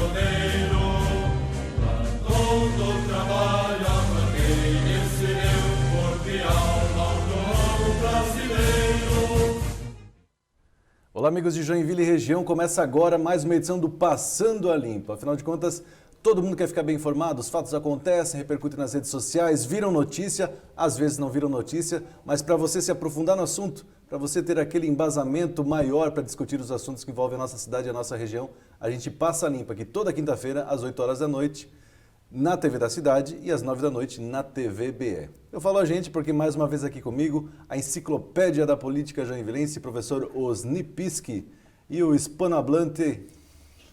pioneiro, pra todo trabalho pra quem venceu, cordial ao povo brasileiro. Olá, amigos de Joinville e região, começa agora mais uma edição do Passando a Limpo. Afinal de contas, todo mundo quer ficar bem informado, os fatos acontecem, repercutem nas redes sociais, viram notícia, às vezes não viram notícia, mas para você se aprofundar no assunto, para você ter aquele embasamento maior para discutir os assuntos que envolvem a nossa cidade e a nossa região, a gente passa a limpo aqui toda quinta-feira, às 8 horas da noite, na TV da Cidade e às 9 da noite na TV BE. Eu falo a gente porque mais uma vez aqui comigo, a enciclopédia da política joinvilense, professor Osni Pischi e o hispanohablante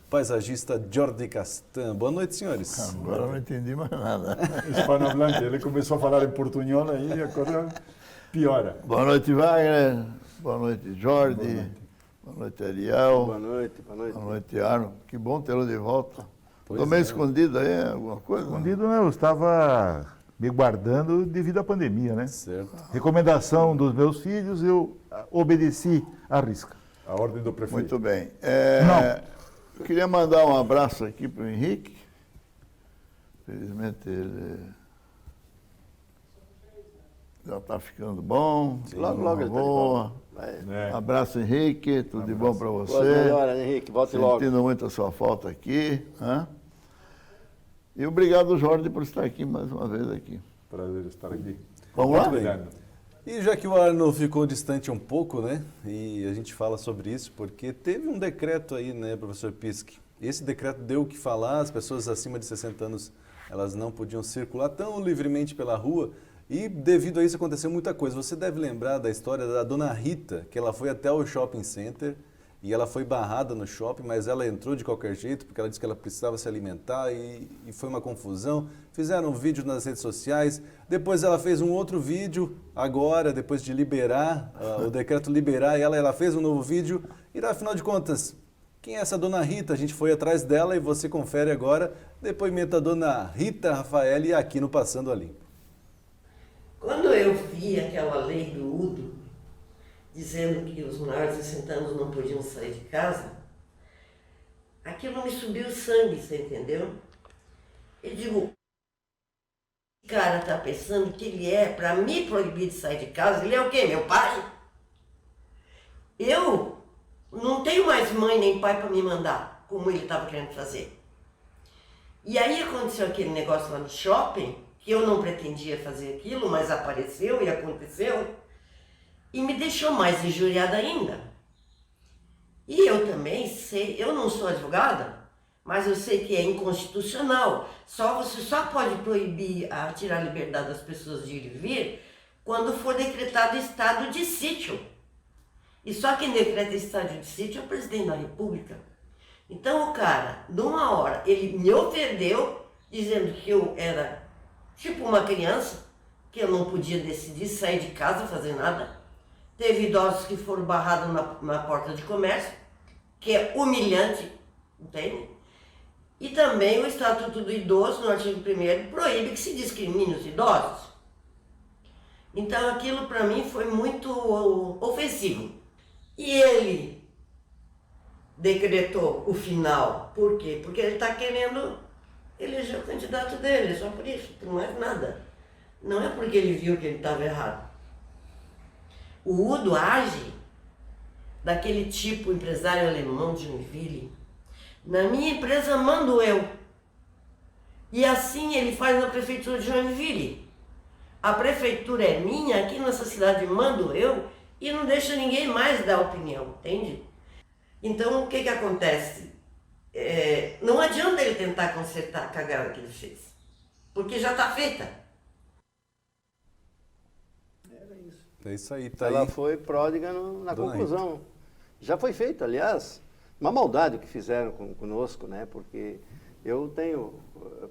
paisagista Jordi Castan. Boa noite, senhores. Agora não entendi mais nada. Hispanohablante, ele começou a falar em portunhol aí e agora piora. Boa noite, Wagner. Boa noite, Jordi. Boa noite, Ariel. Boa noite, boa noite. Boa noite, Arno. Que bom tê-lo de volta. Pois Estou meio é. escondido aí, alguma coisa? Escondido não, eu estava me guardando devido à pandemia, né? Certo. Recomendação dos meus filhos, eu obedeci à risca. A ordem do prefeito. Muito bem. Não. Eu queria mandar um abraço aqui para o Henrique. Felizmente ele já está ficando bom. Logo, logo ele está de boa. volta. Vai. É. Abraço, Henrique. Tudo de bom para Boas você. melhoras, Henrique. Volte logo. Sentindo muito a sua falta aqui. Né? E obrigado, Jorge, por estar aqui mais uma vez aqui. Prazer estar aqui. Vamos lá? Muito bem. E já que o Arno ficou distante um pouco, né, e a gente fala sobre isso, porque teve um decreto aí, né, professor Pischi. Esse decreto deu o que falar, as pessoas acima de 60 anos, elas não podiam circular tão livremente pela rua, e devido a isso aconteceu muita coisa. Você deve lembrar da história da dona Rita, que ela foi até o shopping center, e ela foi barrada no shopping, mas ela entrou de qualquer jeito, porque ela disse que ela precisava se alimentar e foi uma confusão. Fizeram um vídeo nas redes sociais, depois ela fez um outro vídeo, agora, depois de liberar, o decreto liberar ela fez um novo vídeo. E afinal de contas, quem é essa dona Rita? A gente foi atrás dela e você confere agora, depoimento da dona Rita Rafaeli aqui no Passando a Limpo. Quando eu vi aquela lei do UDO, dizendo que os maiores de 60 anos não podiam sair de casa, aquilo me subiu o sangue, você entendeu? Eu digo, o cara tá pensando que ele é para me proibir de sair de casa, ele é o quê? Meu pai? Eu não tenho mais mãe nem pai para me mandar, como ele estava querendo fazer. E aí aconteceu aquele negócio lá no shopping, que eu não pretendia fazer aquilo, mas apareceu e aconteceu, e me deixou mais injuriada ainda. E eu também sei, eu não sou advogada, mas eu sei que é inconstitucional. Você só pode proibir, tirar a liberdade das pessoas de ir e vir quando for decretado estado de sítio. E só quem decreta estado de sítio é o presidente da República. Então o cara, numa hora, ele me ofendeu, dizendo que eu era tipo uma criança, que eu não podia decidir sair de casa, fazer nada. Teve idosos que foram barrados na porta de comércio, que é humilhante, entende? E também o Estatuto do Idoso, no artigo 1º, proíbe que se discrimine os idosos. Então aquilo para mim foi muito ofensivo. E ele decretou o final. Por quê? Porque ele está querendo eleger o candidato dele, só por isso, por mais nada. Não é porque ele viu que ele estava errado. O UDO age daquele tipo empresário alemão de Joinville. Na minha empresa mando eu. E assim ele faz na prefeitura de Joinville. A prefeitura é minha, aqui nessa cidade mando eu e não deixa ninguém mais dar opinião, entende? Então o que acontece? Não adianta ele tentar consertar a cagada que ele fez, porque já está feita. É isso aí, tá Ela aí. foi pródiga na Dona conclusão. Já foi feito, aliás, uma maldade o que fizeram conosco, né? Porque eu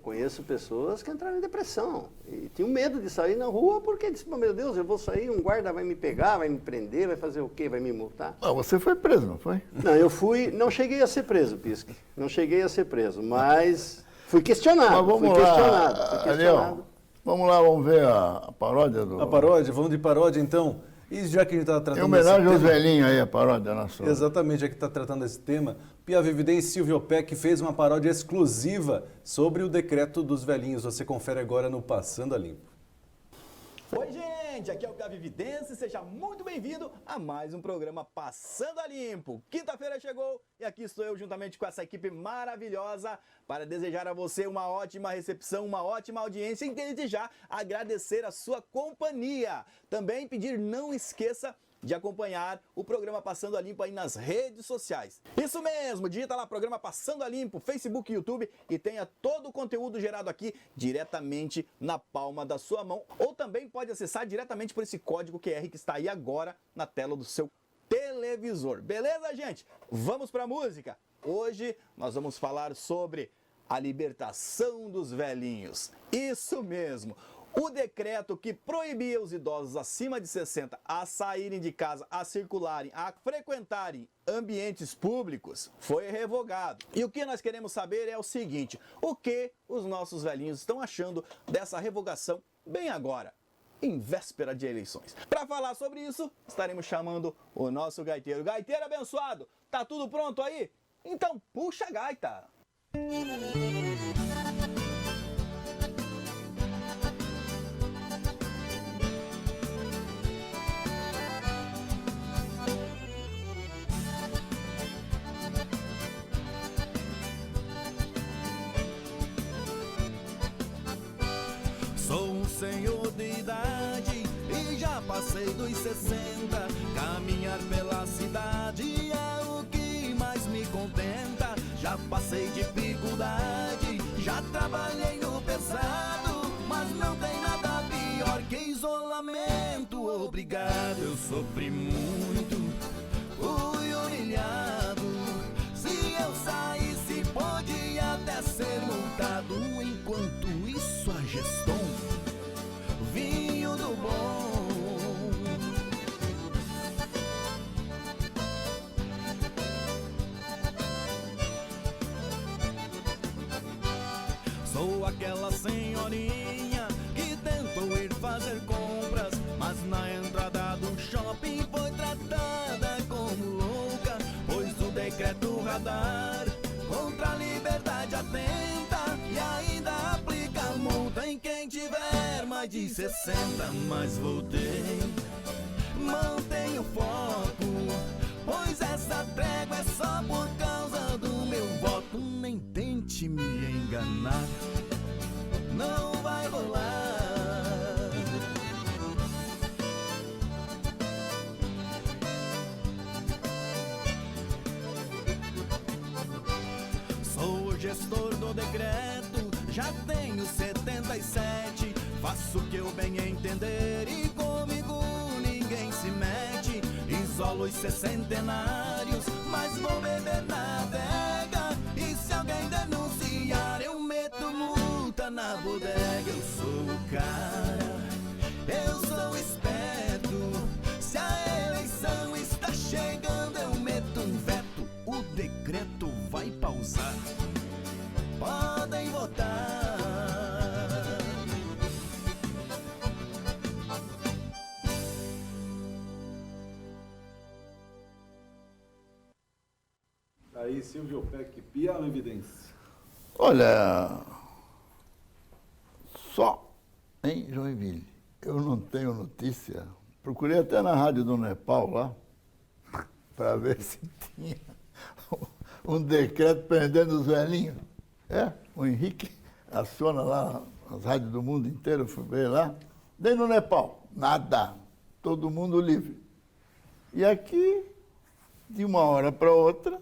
conheço pessoas que entraram em depressão e tinham medo de sair na rua porque disseram, meu Deus, eu vou sair, um guarda vai me pegar, vai me prender, vai fazer o quê? Vai me multar? Ah, você foi preso, não foi? Não, não cheguei a ser preso, Pischi, não cheguei a ser preso, mas fui questionado, Mas fui questionado. Ariel, vamos lá, vamos ver a paródia do... A paródia, vamos de paródia então. E já que a gente está Em tratando homenagem desse aos tema, velhinhos aí, a paródia nossa. exatamente, já que está tratando desse tema, Pia Vividência e Silvio Peck fez uma paródia exclusiva sobre o decreto dos velhinhos. Você confere agora no Passando a Limpo. Oi, gente, aqui é o Pia Vividência e seja muito bem-vindo a mais um programa Passando a Limpo. Quinta-feira chegou e aqui estou eu juntamente com essa equipe maravilhosa para desejar a você uma ótima recepção, uma ótima audiência e desde já agradecer a sua companhia. Também pedir, não esqueça de acompanhar o programa Passando a Limpo aí nas redes sociais. Isso mesmo, digita lá programa Passando a Limpo, Facebook e YouTube e tenha todo o conteúdo gerado aqui diretamente na palma da sua mão. Ou também pode acessar diretamente por esse código QR que está aí agora na tela do seu televisor. Beleza, gente? Vamos para a música. Hoje nós vamos falar sobre a libertação dos velhinhos. Isso mesmo. O decreto que proibia os idosos acima de 60 a saírem de casa, a circularem, a frequentarem ambientes públicos foi revogado. E o que nós queremos saber é o seguinte: o que os nossos velhinhos estão achando dessa revogação bem agora, em véspera de eleições? Para falar sobre isso, estaremos chamando o nosso gaiteiro. Gaiteiro abençoado, tá tudo pronto aí? Então puxa a gaita! Sou um senhor de idade e já passei dos 60. Caminhar pela cidade é o que mais me contenta. Já passei dificuldade, já trabalhei no pesado, mas não tem nada pior que isolamento obrigado. Eu sofri muito, fui humilhado. Se eu saísse podia até ser multado. Enquanto isso a gestão vinho do bom. Sou aquela senhorinha que tentou ir fazer compras, mas na entrada do shopping foi tratada como louca, pois o decreto radar contra a liberdade atenta e ainda aplica multa em quem tiver mais de 60. Mas voltei, mantenho foco, pois essa trégua é só por causa do meu voto. Nem tente me enganar, não vai rolar. Sou o gestor do decreto, já tenho 77. Faço o que eu bem entender e comigo ninguém se mete. Isolo os sescentenários, mas vou beber na adega. E se alguém denunciar, eu meto multa na bodega. Eu sou o cara, eu sou esperto. Se a eleição está chegando, eu meto um veto. O decreto vai pausar, podem votar. Aí, Silvio Peck, Pia Vividência. Olha, só em Joinville. Eu não tenho notícia. Procurei até na rádio do Nepal lá, para ver se tinha um decreto prendendo os velhinhos. O Henrique aciona lá as rádios do mundo inteiro, fui ver lá. Dei no Nepal, nada. Todo mundo livre. E aqui, de uma hora para outra,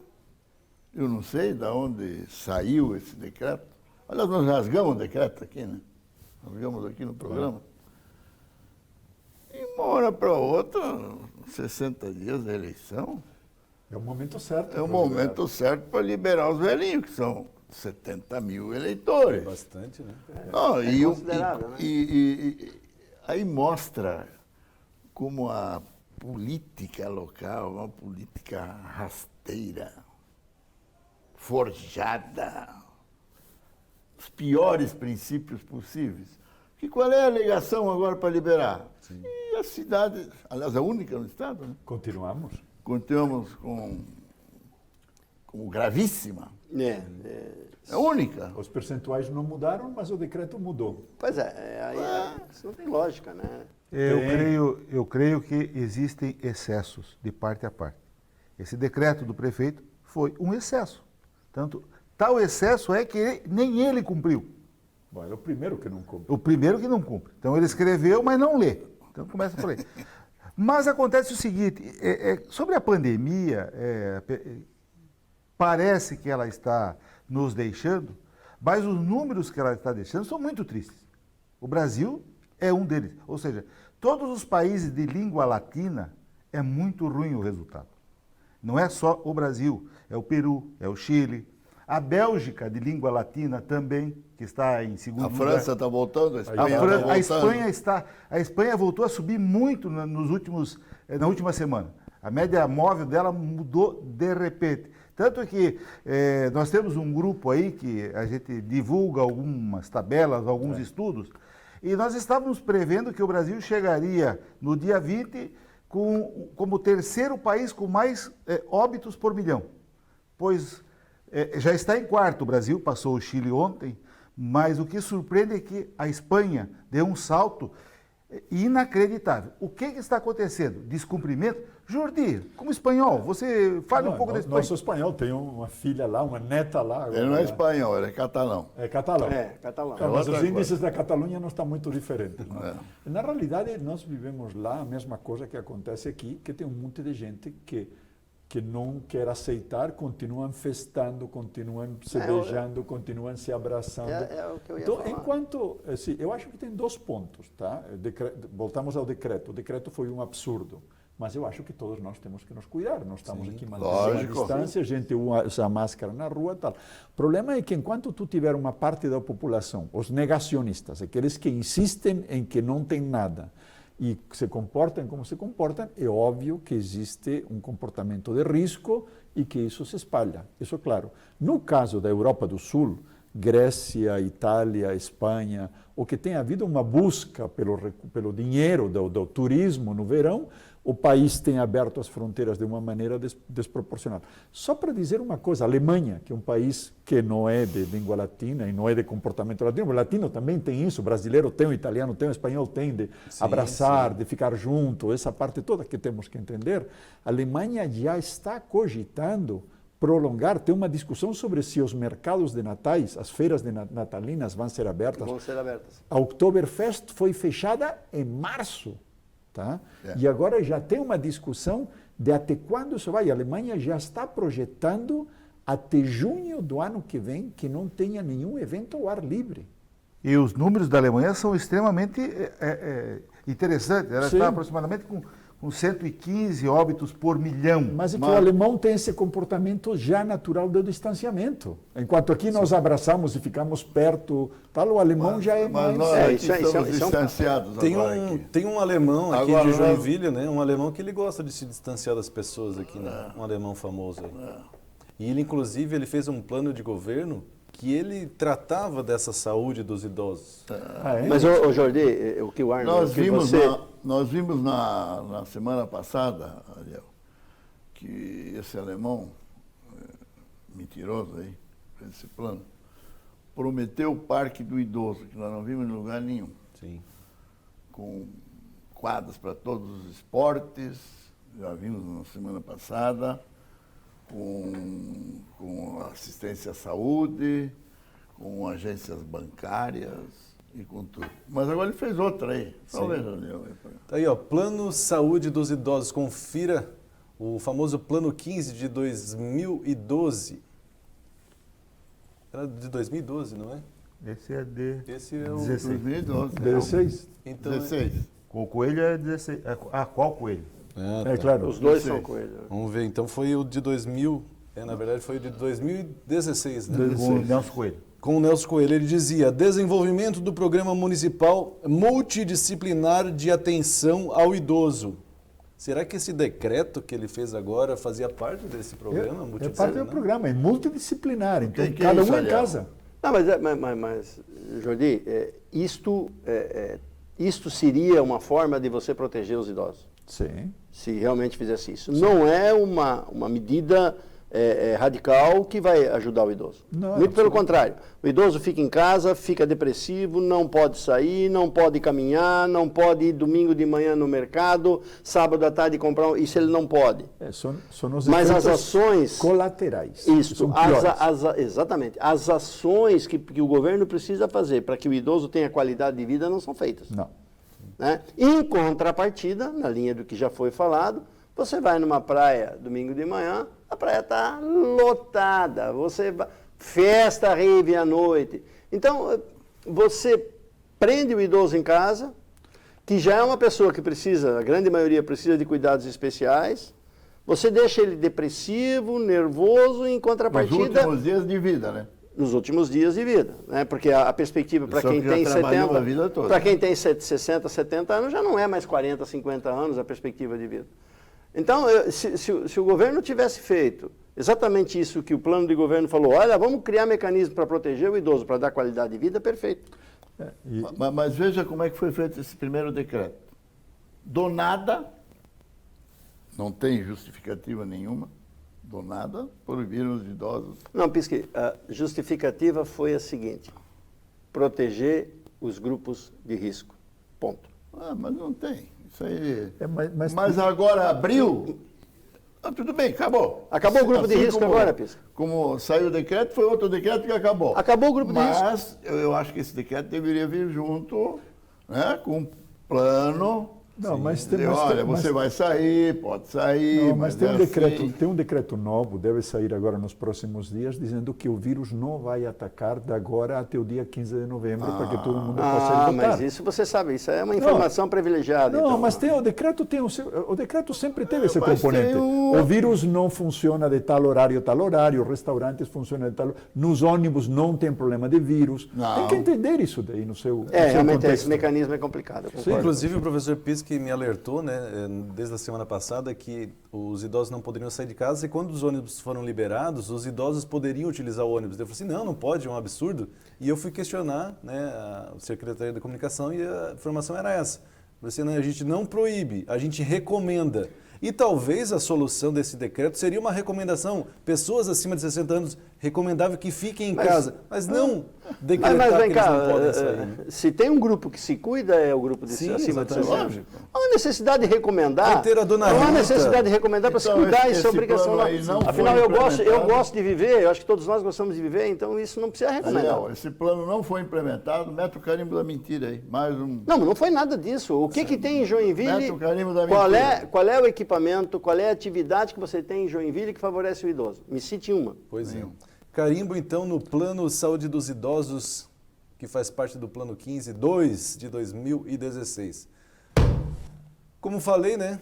eu não sei de onde saiu esse decreto. Aliás, nós rasgamos o decreto aqui, né? Rasgamos aqui no programa. E uma hora para outra, 60 dias da eleição, É o momento certo. é o momento certo para liberar os velhinhos, que são 70 mil eleitores. Bastante, né? Não, considerável, né? Aí mostra como a política local, uma política rasteira, forjada, os piores princípios possíveis. Que qual é a alegação agora para liberar? E a cidade, aliás, a única no estado, né? Continuamos. Continuamos como gravíssima. É a única. Os percentuais não mudaram, mas o decreto mudou. Pois é, isso não tem lógica, né? Eu creio que existem excessos de parte a parte. Esse decreto do prefeito foi um excesso. Tal excesso é que nem ele cumpriu. Bom, ele é o primeiro que não cumpre. O primeiro que não cumpre. Então ele escreveu, mas não lê. Então começa por aí. Mas acontece o seguinte, sobre a pandemia, parece que ela está nos deixando, mas os números que ela está deixando são muito tristes. O Brasil é um deles. Ou seja, todos os países de língua latina é muito ruim o resultado. Não é só o Brasil, é o Peru, é o Chile, a Bélgica de língua latina também, que está em segundo lugar. A França está voltando, a Espanha está voltando. A Espanha voltou a subir muito na última semana. A média móvel dela mudou de repente. Tanto que nós temos um grupo aí que a gente divulga algumas tabelas, alguns estudos, e nós estávamos prevendo que o Brasil chegaria no dia 20 como o terceiro país com mais óbitos por milhão. Pois já está em quarto, o Brasil passou o Chile ontem, mas o que surpreende é que a Espanha deu um salto inacreditável. O que está acontecendo? Descumprimento? Jordi, como espanhol, você fala um pouco da Espanha. Nosso espanhol tem uma filha lá, uma neta lá. Agora, ele não é espanhol, ele é catalão. É catalão. Catalão. Não, mas os índices da Catalunha não estão muito diferentes. Na realidade, nós vivemos lá a mesma coisa que acontece aqui, que tem um monte de gente que não quer aceitar, continuam festando, continuam se beijando, continuam se abraçando. É o que eu ia então, falar. Enquanto, assim, eu acho que tem 2 pontos, tá? Voltamos ao decreto. O decreto foi um absurdo, mas eu acho que todos nós temos que nos cuidar. Nós estamos aqui mantendo a distância, a gente usa máscara na rua e tal. O problema é que enquanto tu tiver uma parte da população, os negacionistas, aqueles que insistem em que não tem nada, e se comportam como se comportam, é óbvio que existe um comportamento de risco e que isso se espalha. Isso é claro. No caso da Europa do Sul, Grécia, Itália, Espanha, o que tem havido uma busca pelo dinheiro do turismo no verão, o país tem aberto as fronteiras de uma maneira desproporcional. Só para dizer uma coisa, a Alemanha, que é um país que não é de língua latina e não é de comportamento latino, o latino também tem isso, o brasileiro tem, o italiano tem, o espanhol tem, de abraçar, de ficar junto, essa parte toda que temos que entender. A Alemanha já está cogitando prolongar, tem uma discussão sobre se os mercados de natais, as feiras natalinas vão ser abertas. Vão ser abertas. A Oktoberfest foi fechada em março. Tá? E agora já tem uma discussão de até quando isso vai. A Alemanha já está projetando até junho do ano que vem que não tenha nenhum evento ao ar livre. E os números da Alemanha são extremamente interessantes. Ela está aproximadamente com 115 óbitos por milhão. Mas é que o alemão tem esse comportamento já natural do distanciamento. Enquanto aqui nós abraçamos e ficamos perto, tal, o alemão já é mais... Nós estamos distanciados Tem um alemão aqui de Joinville, né? Um alemão que ele gosta de se distanciar das pessoas aqui, né? Um alemão famoso aí. E ele, inclusive, ele fez um plano de governo que ele tratava dessa saúde dos idosos. Mas, Jordi, o que o Arno... Nós vimos na semana passada, Ariel, que esse alemão, mentiroso aí, esse plano, prometeu o Parque do Idoso, que nós não vimos em lugar nenhum. Sim. Com quadras para todos os esportes, já vimos na semana passada, com assistência à saúde, com agências bancárias e com tudo. Mas agora ele fez outra aí. Talvez, Tá aí, ó, Plano Saúde dos Idosos. Confira o famoso Plano 15 de 2012. Era de 2012, não é? Esse é de Esse é o 16. 16? Então, 16. Com o Coelho é 16. Qual Coelho? É claro. Os dois são com ele. Vamos ver, então foi o de 2000, na verdade foi o de 2016, né? Com o Nelson Coelho. Com o Nelson Coelho, ele dizia: desenvolvimento do programa municipal multidisciplinar de atenção ao idoso. Será que esse decreto que ele fez agora fazia parte desse programa É multidisciplinar? parte do programa, é multidisciplinar, então Que cada isso, um em Ariel? casa. Não, mas Jordi, isto isto seria uma forma de você proteger os idosos, Sim. se realmente fizesse isso. Não é uma medida radical que vai ajudar o idoso. Não, Muito pelo contrário. O idoso fica em casa, fica depressivo, não pode sair, não pode caminhar, não pode ir domingo de manhã no mercado, sábado à tarde comprar. Isso ele não pode. São os Mas as efeitos ações colaterais. Isso, São piores. exatamente. As ações que o governo precisa fazer para que o idoso tenha qualidade de vida não são feitas. Não. Né? Em contrapartida, na linha do que já foi falado, você vai numa praia domingo de manhã, a praia está lotada, festa, rave à noite. Então, você prende o idoso em casa, que já é uma pessoa que precisa, a grande maioria precisa de cuidados especiais, você deixa ele depressivo, nervoso, em contrapartida... Nos últimos dias de vida, né? Nos últimos dias de vida, né? Porque a perspectiva para quem tem 70, para quem tem 60, 70 anos já não é mais 40, 50 anos a perspectiva de vida. Então, se o governo tivesse feito exatamente isso que o plano de governo falou, olha, vamos criar mecanismos para proteger o idoso, para dar qualidade de vida, perfeito. Mas veja como é que foi feito esse primeiro decreto. Do nada, não tem justificativa nenhuma, do nada, proibiram os idosos. Não, Pisque, a justificativa foi a seguinte: proteger os grupos de risco. Ponto. Mas não tem. Isso aí. Mas Mas agora abriu. Tudo bem, acabou. Acabou o grupo de risco agora, Pisque? Como saiu o decreto, foi outro decreto que acabou. Acabou o grupo de risco. Mas eu acho que esse decreto deveria vir junto, né, com um plano. Não, mas Olha, você vai sair, pode sair. Não, mas tem um decreto. decreto, tem um decreto novo, deve sair agora nos próximos dias, dizendo que o vírus não vai atacar de agora até o dia 15 de novembro, para que todo mundo possa ir votar. Mas isso você sabe, isso é uma informação privilegiada. Não, então. mas o decreto sempre teve esse Mas componente. tem O vírus não funciona de tal horário, restaurantes funcionam de tal nos ônibus não tem problema de vírus. Não. Tem que entender isso daí no seu Realmente contexto. esse mecanismo é complicado. Sim, inclusive o professor Pisque me alertou, né, desde a semana passada, que os idosos não poderiam sair de casa e quando os ônibus foram liberados, os idosos poderiam utilizar o ônibus. Eu falei assim, não pode, é um absurdo. E eu fui questionar, né, o secretário da Comunicação e a informação era essa. Eu falei assim, não, a gente não proíbe, a gente recomenda. E talvez a solução desse decreto seria uma recomendação. Pessoas acima de 60 anos, recomendável que fiquem em casa, mas não decretar Mas vem que eles cá, não podem sair. Né? se tem um grupo que se cuida, é o grupo de Sim, acima de 60 exatamente. anos. Não há necessidade de recomendar. Vai ter a dona não há Rita. necessidade de recomendar para se Então, cuidar, isso é esse obrigação. plano aí não Afinal, foi eu implementado. gosto de viver, eu acho que todos nós gostamos de viver, então isso não precisa recomendar. Ariel, esse plano não foi implementado, mete o carimbo da mentira aí. Mais um. Não foi nada disso. O que tem em Joinville? Mete o carimbo da Qual mentira. é o equipamento, qual é a atividade que você tem em Joinville que favorece o idoso? Me cite uma. Pois é. Carimbo, então, no Plano Saúde dos Idosos, que faz parte do Plano 15.2 de 2016. Como falei, né?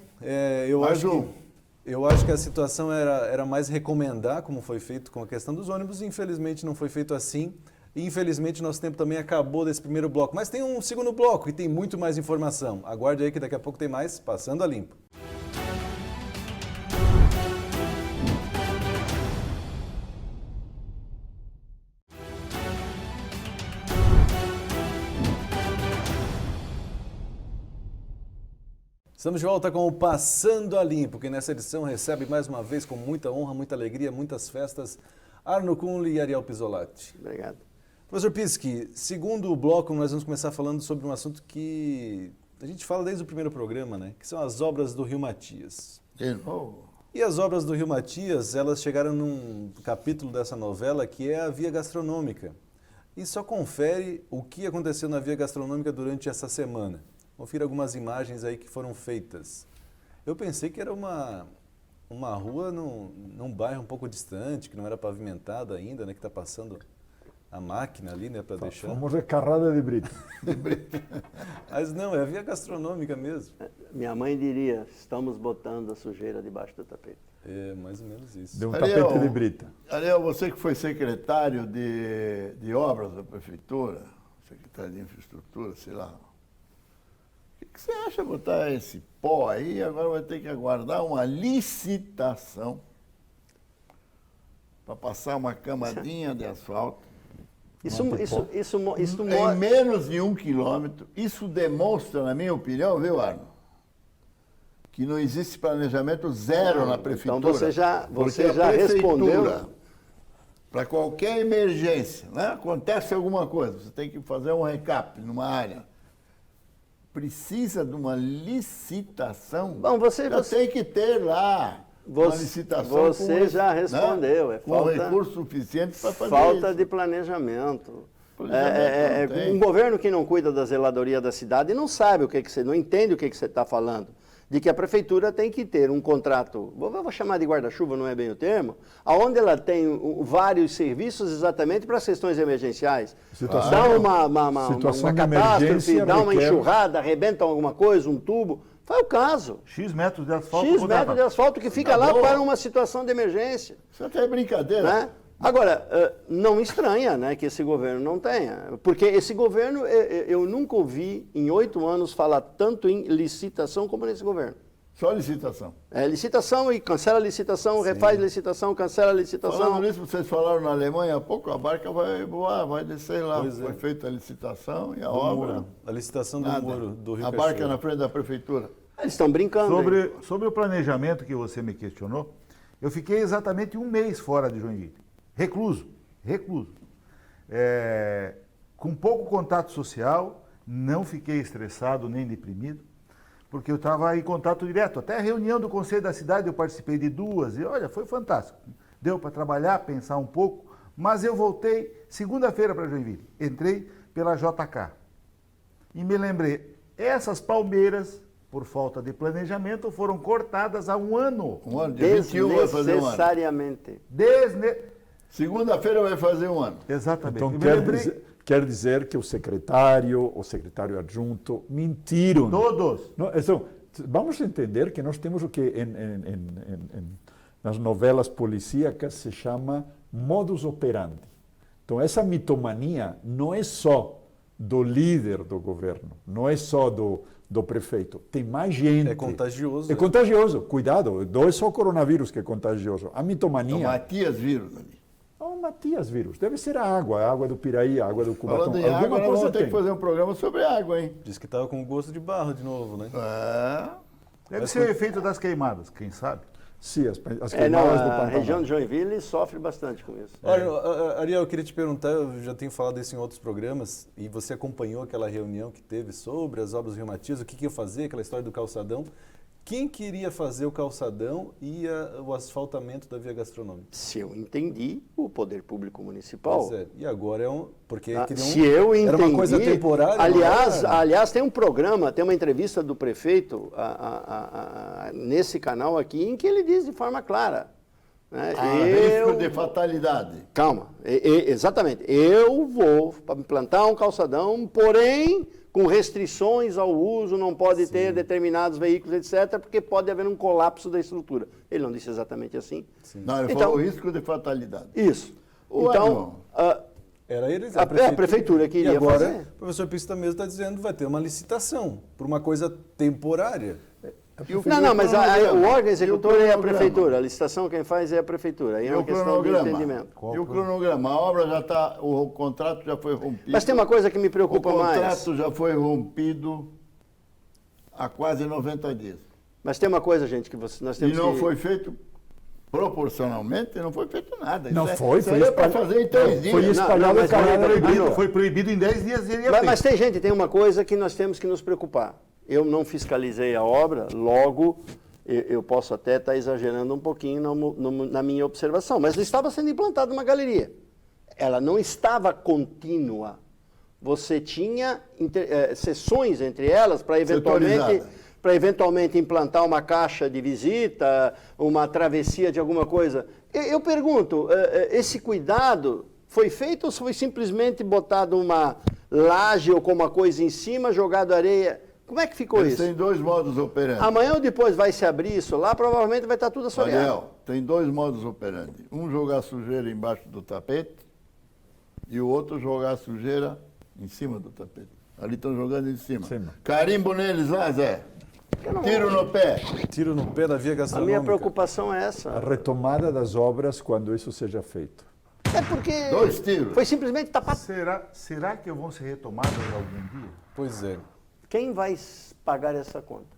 Eu acho que a situação era mais recomendar, como foi feito com a questão dos ônibus, e infelizmente não foi feito assim. E infelizmente nosso tempo também acabou desse primeiro bloco. Mas tem um segundo bloco e tem muito mais informação. Aguarde aí que daqui a pouco tem mais Passando a Limpo. Estamos de volta com o Passando a Limpo, que nessa edição recebe mais uma vez com muita honra, muita alegria, muitas festas, Arno Kunli e Ariel Pisolatti. Obrigado. Professor Pisque, segundo bloco nós vamos começar falando sobre um assunto que a gente fala desde o primeiro programa, né? Que são as obras do Rio Matias. De novo. E as obras do Rio Matias, elas chegaram num capítulo dessa novela que é a Via Gastronômica. E só confere o que aconteceu na Via Gastronômica durante essa semana. Confira algumas imagens aí que foram feitas. Eu pensei que era uma rua num bairro um pouco distante, que não era pavimentada ainda, né? Que está passando a máquina ali, né? Para deixar. Vamos Carrada de Brito. Mas não, é a Via Gastronômica mesmo. Minha mãe diria, estamos botando a sujeira debaixo do tapete. É, mais ou menos isso. De um Ariel, tapete de brita. Ariel, você que foi secretário de obras da prefeitura, secretário de infraestrutura, sei lá. O que você acha de botar esse pó aí? Agora vai ter que aguardar uma licitação para passar uma camadinha de asfalto. Isso Em mostra... menos de 1 quilômetro, isso demonstra, na minha opinião, viu, Arno, que não existe planejamento zero na prefeitura. Então você já respondeu. respondeu. Para qualquer emergência, né? Acontece alguma coisa, você tem que fazer um recap numa área. Precisa de uma licitação. Bom, você tem que ter lá uma licitação. Você já respondeu. Né? Com recursos suficientes para fazer falta isso. de planejamento. Planejamento Um governo que não cuida da zeladoria da cidade não sabe não entende o que você está falando. De que a prefeitura tem que ter um contrato, vou chamar de guarda-chuva, não é bem o termo, onde ela tem vários serviços exatamente para as questões emergenciais. Dá uma catástrofe, dá uma enxurrada, arrebenta alguma coisa, um tubo. Foi o caso. X metros de asfalto. X metros de asfalto que fica lá para uma situação de emergência. Isso até é brincadeira. Né? Agora, não estranha, né, que esse governo não tenha, porque esse governo, eu nunca ouvi em 8 anos falar tanto em licitação como nesse governo. Só licitação. Licitação e cancela a licitação, refaz licitação, cancela a licitação. Falando nisso, vocês falaram na Alemanha há pouco, a barca vai voar, vai descer lá. Pois é. Foi feita a licitação e a Do obra. muro. A licitação do Nada. muro do Rio A barca Cachoeira. na frente da prefeitura. Eles estão brincando. Sobre o planejamento que você me questionou, eu fiquei exatamente 1 mês fora de Joinville. Recluso. Com pouco contato social, não fiquei estressado nem deprimido, porque eu estava em contato direto. Até a reunião do Conselho da Cidade eu participei de 2, e olha, foi fantástico. Deu para trabalhar, pensar um pouco, mas eu voltei segunda-feira para Joinville. Entrei pela JK. E me lembrei, essas palmeiras, por falta de planejamento, foram cortadas há 1 ano. Um ano, dia 21 vai fazer 1 ano. Desnecessariamente. Segunda-feira vai fazer 1 ano. Exatamente. Então quer dizer que o secretário adjunto mentiram. Todos. Não, então, vamos entender que nós temos o que nas novelas policíacas se chama modus operandi. Então, essa mitomania não é só do líder do governo, não é só do prefeito. Tem mais gente. É contagioso. É contagioso. Cuidado, não é só o coronavírus que é contagioso. A mitomania... É o Matias vírus ali. É o Matias vírus. Deve ser a água do Piraí, a água do Cubatão. Falando em água, nós vamos ter que fazer um programa sobre água, hein? Diz que estava com gosto de barro de novo, né? Deve ser o efeito das queimadas, quem sabe? Sim, as queimadas do A Pantanal. região de Joinville sofre bastante com isso. Olha, Ariel, eu queria te perguntar, eu já tenho falado isso em outros programas, e você acompanhou aquela reunião que teve sobre as obras do Rio Matias, o que ia fazer, aquela história do calçadão. Quem queria fazer o calçadão e o asfaltamento da via gastronômica? Se eu entendi, o poder público municipal. Pois é, e agora porque se eu entendi, era uma coisa temporária. Aliás, tem um programa, tem uma entrevista do prefeito nesse canal aqui em que ele diz de forma clara. Né, risco de fatalidade. Calma, exatamente. Eu vou implantar um calçadão, porém com restrições ao uso, não pode ter determinados veículos, etc., porque pode haver um colapso da estrutura. Ele não disse exatamente assim. Não, ele falou risco de fatalidade. Isso. Então, era eles, a prefeitura que iria e agora, fazer. O professor Pista mesmo está dizendo que vai ter uma licitação por uma coisa temporária. Não, mas o órgão executor é a prefeitura. A licitação quem faz é a prefeitura. Aí é uma questão de entendimento. E o cronograma? A obra já está, o contrato já foi rompido. Mas tem uma coisa que me preocupa mais. O contrato já foi rompido há quase 90 dias. Mas tem uma coisa, gente, que nós temos que... E não foi feito proporcionalmente, não foi feito nada. Não foi para fazer em 3 dias. Foi espalhado e proibido. Foi proibido em 10 dias. Mas tem uma coisa que nós temos que nos preocupar. Eu não fiscalizei a obra, logo eu posso até estar exagerando um pouquinho na minha observação, mas estava sendo implantada uma galeria. Ela não estava contínua. Você tinha sessões entre elas para eventualmente implantar uma caixa de visita, uma travessia de alguma coisa. Eu pergunto, esse cuidado foi feito ou foi simplesmente botado uma laje ou com uma coisa em cima, jogado areia? Como é que ficou isso? Tem 2 modos operandi. Amanhã ou depois vai se abrir isso lá, provavelmente vai estar tudo assoreado. Ariel, tem 2 modos operandi. Um jogar sujeira embaixo do tapete e o outro jogar sujeira em cima do tapete. Ali estão jogando em cima. Carimbo neles lá, Zé. Tiro no pé. Tiro no pé da via A gastronômica. minha preocupação é essa. A retomada das obras quando isso seja feito. É porque 2 tiros. foi simplesmente tapado. Será que vão ser retomadas algum dia? Pois é. Quem vai pagar essa conta?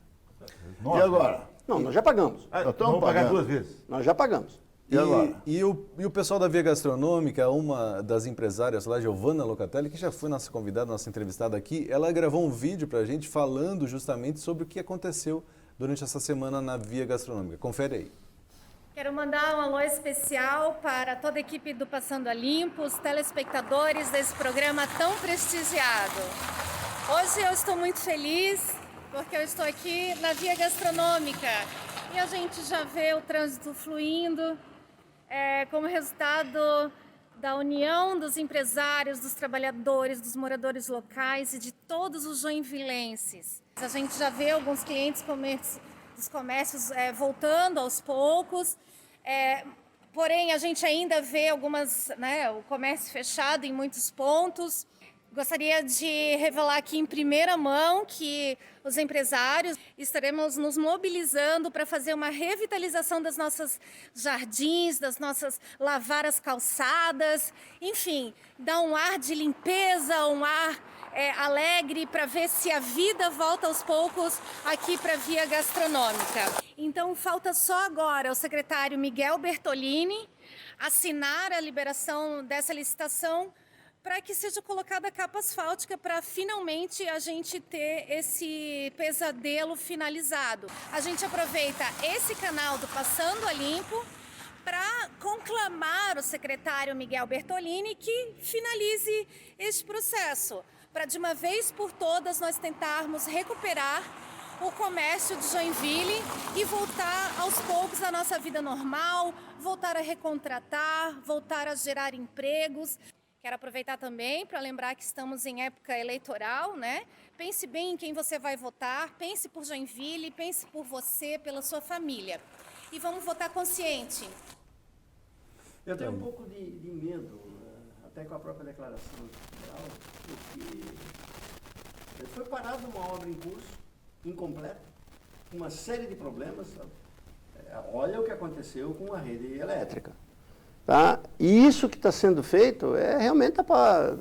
E agora? Não, nós já pagamos. Nós estamos Vamos pagar pagando. 2 vezes. Nós já pagamos. E agora? E o pessoal da Via Gastronômica, uma das empresárias lá, Giovanna Locatelli, que já foi nossa convidada, nossa entrevistada aqui, ela gravou um vídeo pra gente falando justamente sobre o que aconteceu durante essa semana na Via Gastronômica. Confere aí. Quero mandar um alô especial para toda a equipe do Passando a Limpo, os telespectadores desse programa tão prestigiado. Hoje eu estou muito feliz porque eu estou aqui na Via Gastronômica e a gente já vê o trânsito fluindo como resultado da união dos empresários, dos trabalhadores, dos moradores locais e de todos os joinvilenses. A gente já vê alguns clientes dos comércios voltando aos poucos, porém a gente ainda vê o comércio fechado em muitos pontos. Gostaria de revelar aqui em primeira mão que os empresários estaremos nos mobilizando para fazer uma revitalização das nossas jardins, das nossas lavar as calçadas, enfim, dar um ar de limpeza, um ar alegre para ver se a vida volta aos poucos aqui para a Via Gastronômica. Então falta só agora o secretário Miguel Bertolini assinar a liberação dessa licitação para que seja colocada a capa asfáltica para finalmente a gente ter esse pesadelo finalizado. A gente aproveita esse canal do Passando a Limpo para conclamar o secretário Miguel Bertolini que finalize este processo, para de uma vez por todas nós tentarmos recuperar o comércio de Joinville e voltar aos poucos à nossa vida normal, voltar a recontratar, voltar a gerar empregos. Quero aproveitar também para lembrar que estamos em época eleitoral, né? Pense bem em quem você vai votar, pense por Joinville, pense por você, pela sua família. E vamos votar consciente. Eu tenho um pouco de medo, até com a própria declaração geral, porque foi parada uma obra em curso, incompleta, uma série de problemas. Olha o que aconteceu com a rede elétrica. Tá? E isso que está sendo feito realmente para,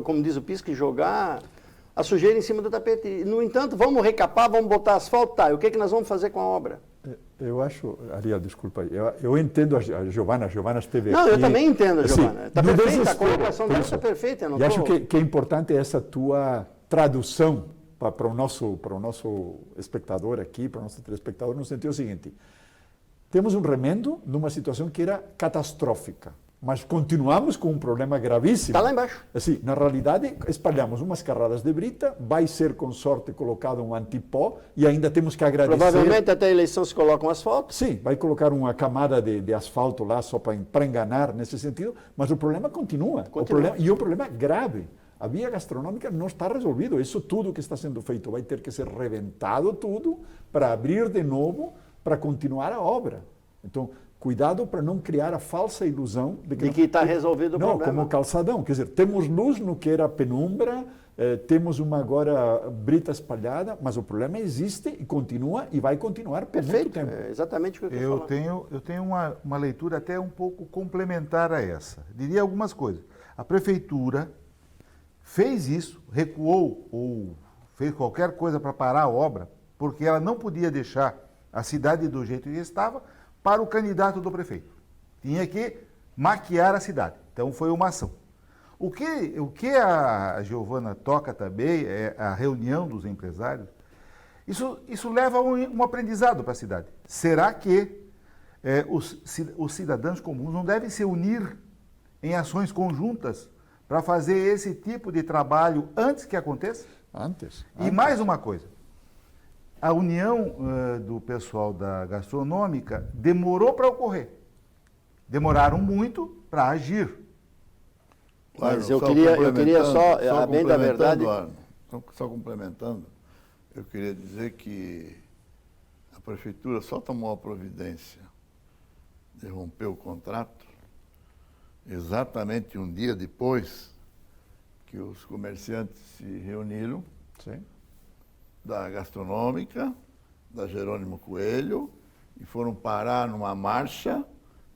como diz o Pisque, jogar a sujeira em cima do tapete. No entanto, vamos recapar, vamos botar asfalto, tá? E o que nós vamos fazer com a obra? Eu acho, Ariel, desculpa aí, eu entendo a Giovanna esteve aqui. Não, eu também entendo a Giovanna. Assim, Está perfeita, a colocação dela está perfeita. E acho que é importante essa tua tradução para o nosso espectador aqui, para o nosso telespectador, no sentido seguinte. Temos um remendo numa situação que era catastrófica, mas continuamos com um problema gravíssimo. Está lá embaixo. Assim, na realidade, espalhamos umas carradas de brita, vai ser com sorte colocado um antipó e ainda temos que agradecer. Provavelmente até a eleição se coloca um asfalto. Sim, vai colocar uma camada de asfalto lá só para enganar nesse sentido, mas o problema continua. E o problema é grave. A Via Gastronômica não está resolvido. Isso tudo que está sendo feito vai ter que ser reventado tudo para abrir de novo, para continuar a obra. Então, cuidado para não criar a falsa ilusão de que está resolvido o problema. Não, como calçadão. Quer dizer, temos luz no que era penumbra, temos uma agora brita espalhada, mas o problema existe e continua e vai continuar por muito tempo. É exatamente o que eu Eu tenho uma leitura até um pouco complementar a essa. Diria algumas coisas. A prefeitura fez isso, recuou ou fez qualquer coisa para parar a obra, porque ela não podia deixar a cidade do jeito que estava para o candidato do prefeito. Tinha que maquiar a cidade. Então foi uma ação. O que a Giovanna toca também é a reunião dos empresários. Isso leva a um aprendizado para a cidade. Será que os cidadãos comuns não devem se unir em ações conjuntas para fazer esse tipo de trabalho antes que aconteça? Antes. E mais uma coisa. A união do pessoal da gastronômica demorou para ocorrer. Demoraram muito para agir. Mas eu queria só bem da verdade... Só complementando, eu queria dizer que a prefeitura só tomou a providência de romper o contrato exatamente um dia depois que os comerciantes se reuniram. Sim. Da Gastronômica, da Jerônimo Coelho, e foram parar numa marcha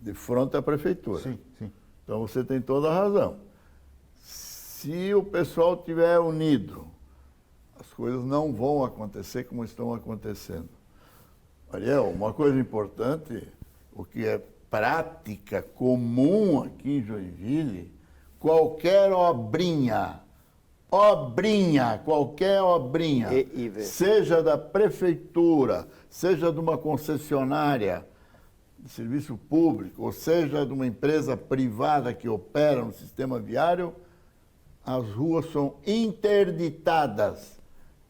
de frente à prefeitura. Sim, sim. Então você tem toda a razão. Se o pessoal estiver unido, as coisas não vão acontecer como estão acontecendo. Ariel, uma coisa importante, o que é prática comum aqui em Joinville, qualquer obrinha, qualquer obrinha, seja da prefeitura, seja de uma concessionária de serviço público, ou seja de uma empresa privada que opera no sistema viário, as ruas são interditadas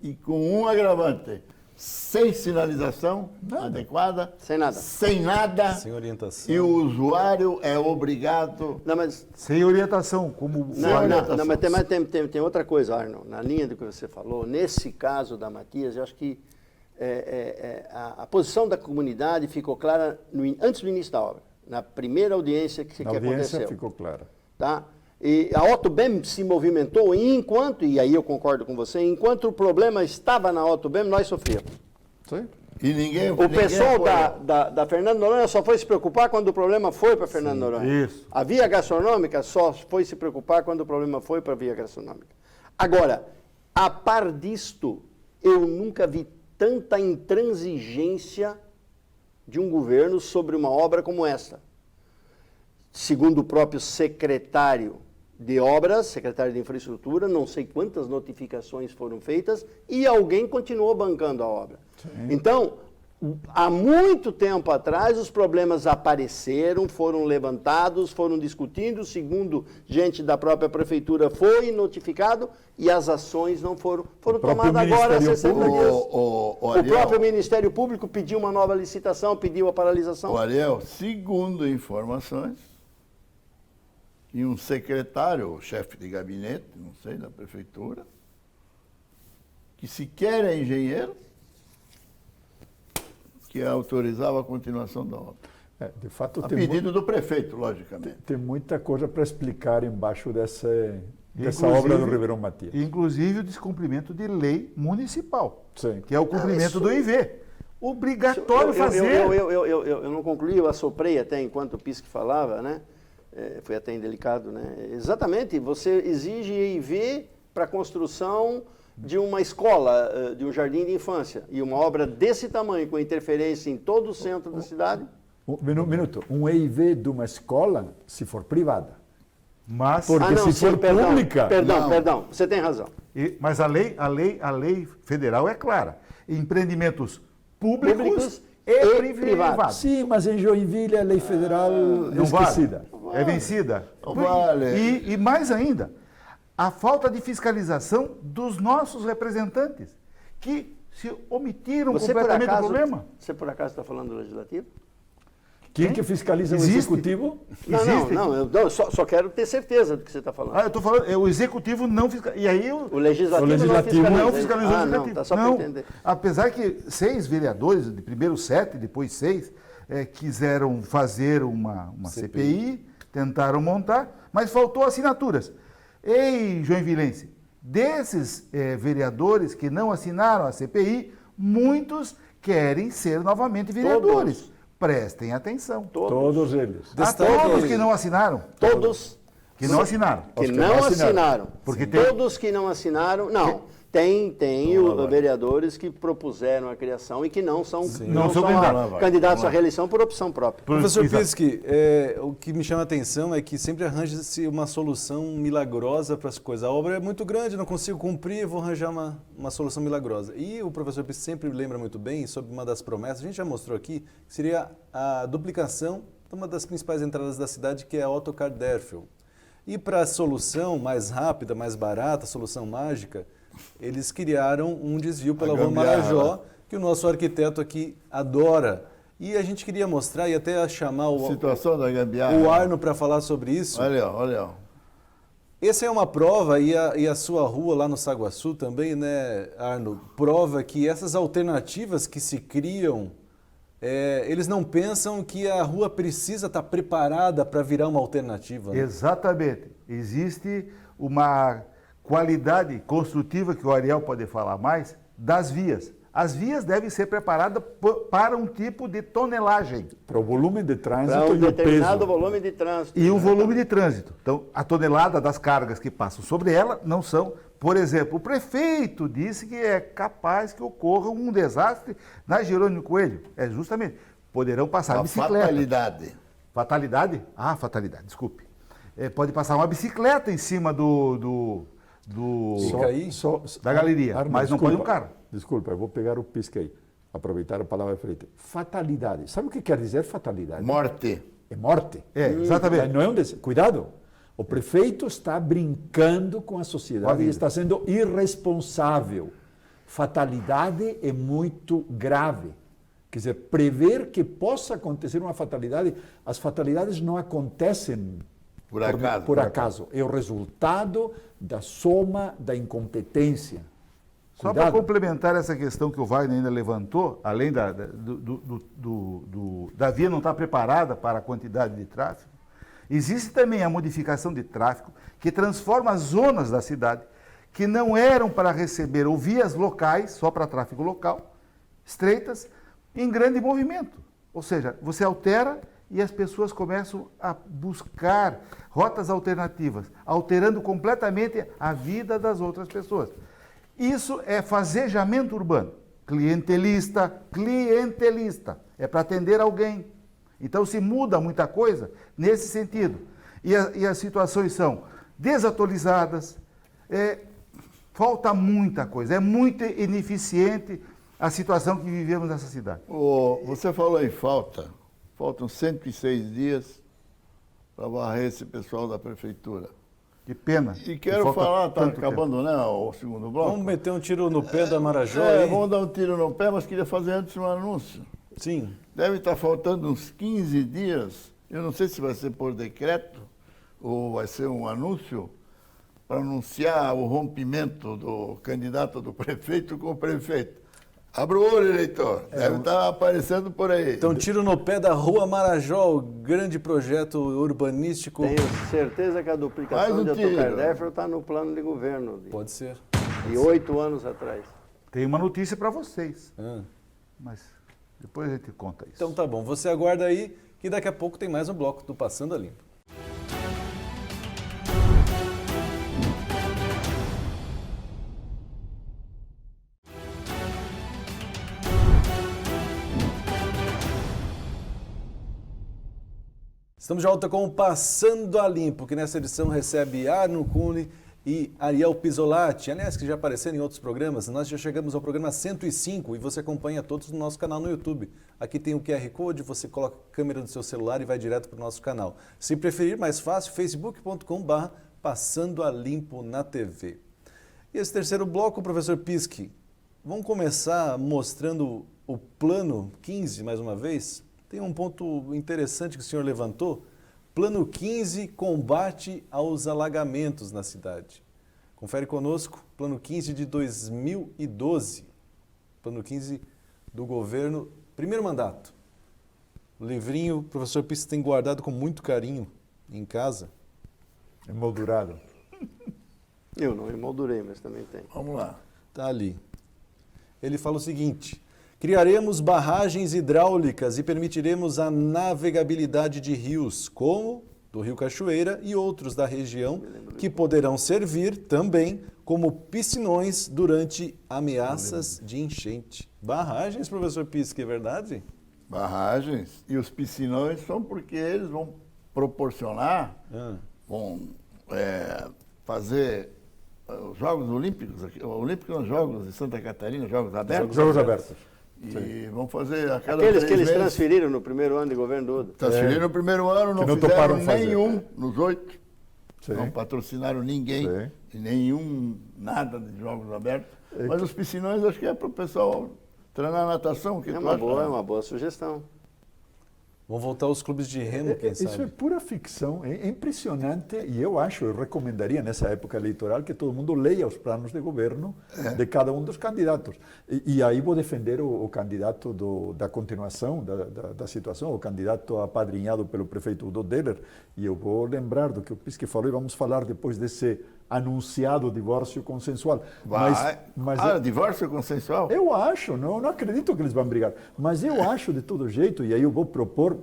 e com um agravante, sem sinalização adequada, sem nada, sem orientação. E o usuário é obrigado... Não, mas... Sem orientação, como... Não, mas tem outra coisa, Arno, na linha do que você falou, nesse caso da Matias, eu acho que a posição da comunidade ficou clara antes do início da obra, na primeira audiência que aconteceu. A audiência ficou clara. Tá? E a Autobem se movimentou enquanto, e aí eu concordo com você, enquanto o problema estava na Autobem, nós sofríamos. Sim. E ninguém, o pessoal da Fernando Noronha só foi se preocupar quando o problema foi para Fernando Noronha. Isso. A via gastronômica só foi se preocupar quando o problema foi para a via gastronômica. Agora, a par disto, eu nunca vi tanta intransigência de um governo sobre uma obra como essa. Segundo o próprio secretário de Obras, secretário de Infraestrutura, não sei quantas notificações foram feitas e alguém continuou bancando a obra. Sim. Então, há muito tempo atrás, os problemas apareceram, foram levantados, foram discutidos, segundo gente da própria prefeitura foi notificado e as ações não foram tomadas agora há 60 dias. O próprio Ministério Público pediu uma nova licitação, pediu a paralisação. Ariel, segundo informações, e um secretário, ou chefe de gabinete, não sei, da prefeitura, que sequer é engenheiro, que autorizava a continuação da obra. De fato, a pedido do prefeito, logicamente. Tem muita coisa para explicar embaixo dessa obra do Ribeirão Matias. Inclusive o descumprimento de lei municipal, sim, que é o cumprimento do IV. Obrigatório fazer. Eu não concluí, eu assoprei até enquanto o Pisque falava, né? Foi até indelicado, né? Exatamente, você exige EIV para a construção de uma escola, de um jardim de infância, e uma obra desse tamanho, com interferência em todo o centro da cidade. Um minuto, um EIV de uma escola, se for privada. Mas, porque se for pública... Perdão, você tem razão. Mas a lei federal é clara. Empreendimentos públicos e privados. Sim, mas em Joinville a lei federal é esquecida. Vale. É vencida. Vale. E mais ainda, a falta de fiscalização dos nossos representantes, que se omitiram completamente do problema. Você por acaso está falando do Legislativo? Quem que fiscaliza o Executivo? Não, só quero ter certeza do que você está falando. Eu estou falando, o Executivo não fiscaliza. E aí o Legislativo não fiscalizou o Executivo. Não, tá só para entender. Apesar que 6 vereadores, de primeiro 7, depois 6, quiseram fazer uma CPI, tentaram montar, mas faltou assinaturas. Ei, joinvilense, desses vereadores que não assinaram a CPI, muitos querem ser novamente vereadores. Todos. Prestem atenção. Todos eles. A todos que não assinaram. Todos. Que não assinaram. Que não assinaram. Porque todos que não assinaram, não. Tem vereadores que propuseram a criação e que não são candidatos à reeleição por opção própria. Professor Pisque, o que me chama a atenção é que sempre arranja-se uma solução milagrosa para as coisas. A obra é muito grande, não consigo cumprir, vou arranjar uma solução milagrosa. E o professor Pisque sempre lembra muito bem sobre uma das promessas, a gente já mostrou aqui, que seria a duplicação de uma das principais entradas da cidade, que é a Autocar Derfield. E para a solução mais rápida, mais barata, solução mágica, eles criaram um desvio pela Rua Marajó, que o nosso arquiteto aqui adora. E a gente queria mostrar e até chamar o Arno para falar sobre isso. Olha. Essa é uma prova, e a sua rua lá no Saguaçu também, né, Arno, prova que essas alternativas que se criam, eles não pensam que a rua precisa estar preparada para virar uma alternativa. Né? Exatamente. Existe uma qualidade construtiva, que o Ariel pode falar mais, das vias. as vias devem ser preparadas para um tipo de tonelagem. Para o volume de trânsito Para um e o determinado peso. volume de trânsito. E o volume de trânsito. Então, a tonelada das cargas que passam sobre ela não são... Por exemplo, o prefeito disse que é capaz que ocorra um desastre na Jerônimo Coelho. É justamente, poderão passar A bicicleta. fatalidade. Fatalidade? Ah, fatalidade, desculpe. Pode passar uma bicicleta em cima Fica aí. da galeria, Arno, mas não pode um carro. Desculpa, eu vou pegar o pisca aí. Aproveitar a palavra frente. Fatalidade. Sabe o que quer dizer fatalidade? Morte. É morte. Exatamente. Não é um Cuidado. O prefeito está brincando com a sociedade e está sendo irresponsável. Fatalidade é muito grave. Quer dizer, prever que possa acontecer uma fatalidade, as fatalidades não acontecem por acaso. É o resultado da soma da incompetência. Só para complementar essa questão que o Wagner ainda levantou, além da via não estar preparada para a quantidade de tráfego, existe também a modificação de tráfego que transforma as zonas da cidade que não eram para receber ou vias locais, só para tráfego local, estreitas, em grande movimento. Ou seja, você altera e as pessoas começam a buscar rotas alternativas, alterando completamente a vida das outras pessoas. Isso é fazejamento urbano, clientelista, é para atender alguém. Então se muda muita coisa nesse sentido. E as situações são desatualizadas, falta muita coisa, é muito ineficiente a situação que vivemos nessa cidade. Você falou em faltam 106 dias para varrer esse pessoal da prefeitura. Que pena. E quero falar, está acabando, né, o segundo bloco. Vamos meter um tiro no pé da Marajó aí? Vamos dar um tiro no pé, mas queria fazer antes um anúncio. Sim. Deve estar faltando uns 15 dias, eu não sei se vai ser por decreto ou vai ser um anúncio, para anunciar o rompimento do candidato do prefeito com o prefeito. Abra o olho, eleitor. Deve estar aparecendo por aí. Então, tiro no pé da Rua Marajó, o grande projeto urbanístico. Tenho certeza que a duplicação de Ottokar Deffer está no plano de governo. Pode ser. De 8 anos atrás. Tem uma notícia para vocês. Mas depois a gente conta isso. Então tá bom. Você aguarda aí que daqui a pouco tem mais um bloco do Passando a Limpo. Estamos de volta com o Passando a Limpo, que nessa edição recebe Arno Cuni e Ariel Pisolatti, aliás, que já apareceram em outros programas. Nós já chegamos ao programa 105 e você acompanha todos no nosso canal no YouTube. Aqui tem o QR Code, você coloca a câmera do seu celular e vai direto para o nosso canal. Se preferir, mais fácil, facebook.com/Passando a Limpo na TV. E esse terceiro bloco, professor Pischi, vamos começar mostrando o plano 15, mais uma vez. Tem um ponto interessante que o senhor levantou. Plano 15, combate aos alagamentos na cidade. Confere conosco, plano 15 de 2012. Plano 15 do governo, primeiro mandato. O livrinho o professor Pischi tem guardado com muito carinho em casa. Emoldurado. Eu não emoldurei, mas também tem. Vamos lá. Está ali. Ele fala o seguinte: criaremos barragens hidráulicas e permitiremos a navegabilidade de rios, como do Rio Cachoeira e outros da região, que poderão servir também como piscinões durante ameaças de enchente. Barragens, professor Pischi, é verdade? Barragens. E os piscinões são porque eles vão proporcionar, vão fazer os Jogos Olímpicos, Olímpicos são Jogos de Santa Catarina, Jogos Abertos. Jogos Abertos. E vão fazer a cada Aqueles 3 que eles meses. transferiram no primeiro ano de governo do Udo. Transferiram no primeiro ano, não não fizeram toparam fazer. nenhum nos 8. Sim. Não patrocinaram ninguém, Sim. e nenhum, nada de Jogos Abertos. Mas os piscinões acho que é para o pessoal treinar natação. Que É tu uma acha? uma boa sugestão. Vão voltar os clubes de remo, quem Isso sabe? é pura ficção, é impressionante e eu recomendaria nessa época eleitoral que todo mundo leia os planos de governo de cada um dos candidatos. E aí vou defender o candidato da continuação da situação, o candidato apadrinhado pelo prefeito Udo Deller, e eu vou lembrar do que o Pischi falou e vamos falar depois desse anunciado o divórcio consensual. Divórcio consensual? Eu acho, não acredito que eles vão brigar, mas eu acho de todo jeito, e aí eu vou propor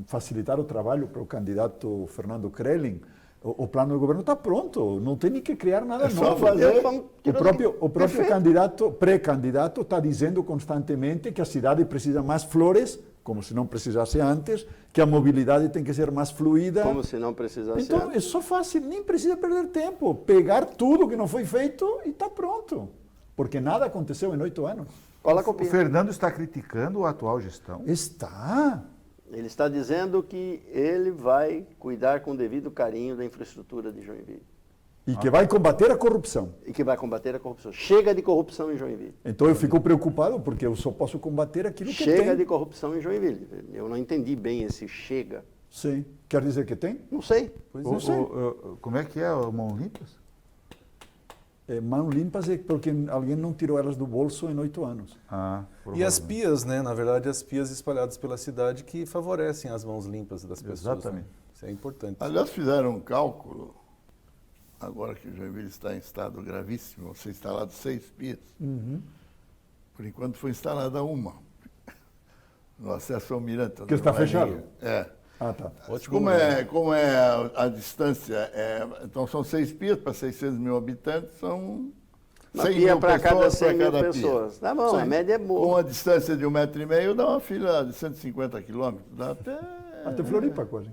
facilitar o trabalho para o candidato Fernando Krelin. O plano do governo está pronto, não tem nem que criar nada novo. Só fazer. O próprio candidato, pré-candidato, está dizendo constantemente que a cidade precisa mais flores, como se não precisasse antes, que a mobilidade tem que ser mais fluida. Como se não precisasse então, antes. é só fácil, nem precisa perder tempo. Pegar tudo que não foi feito e está pronto. Porque nada aconteceu em 8 anos. Cola a O copinha. Fernando está criticando a atual gestão? Está. Ele está dizendo que ele vai cuidar com devido carinho da infraestrutura de Joinville. E que vai combater a corrupção. E que vai combater a corrupção. Chega de corrupção em Joinville. Então eu fico preocupado porque eu só posso combater aquilo que Chega tem. de corrupção em Joinville. Eu não entendi bem esse chega. Sim. Quer dizer que tem? Não sei. Como é que é o Mão Limpas? Mãos limpas é porque alguém não tirou elas do bolso em 8 anos. E as pias, né? Na verdade, as pias espalhadas pela cidade que favorecem as mãos limpas das pessoas. Exatamente. Né? Isso é importante. Aliás, fizeram um cálculo, agora que Joinville está em estado gravíssimo, foi instalado 6 pias. Por enquanto foi instalada uma, no acesso ao Mirante. Que está fechado? É. Ah, tá. Ótimo. Como é a distância? Então são 6 pias para 600 mil habitantes, são Uma 100 pia mil para cada pessoas 100 para mil cada pessoas. pia. Tá bom, a média é Com boa. uma distância de 1,5 metro, dá uma fila de 150 quilômetros. Dá Até Floripa quase.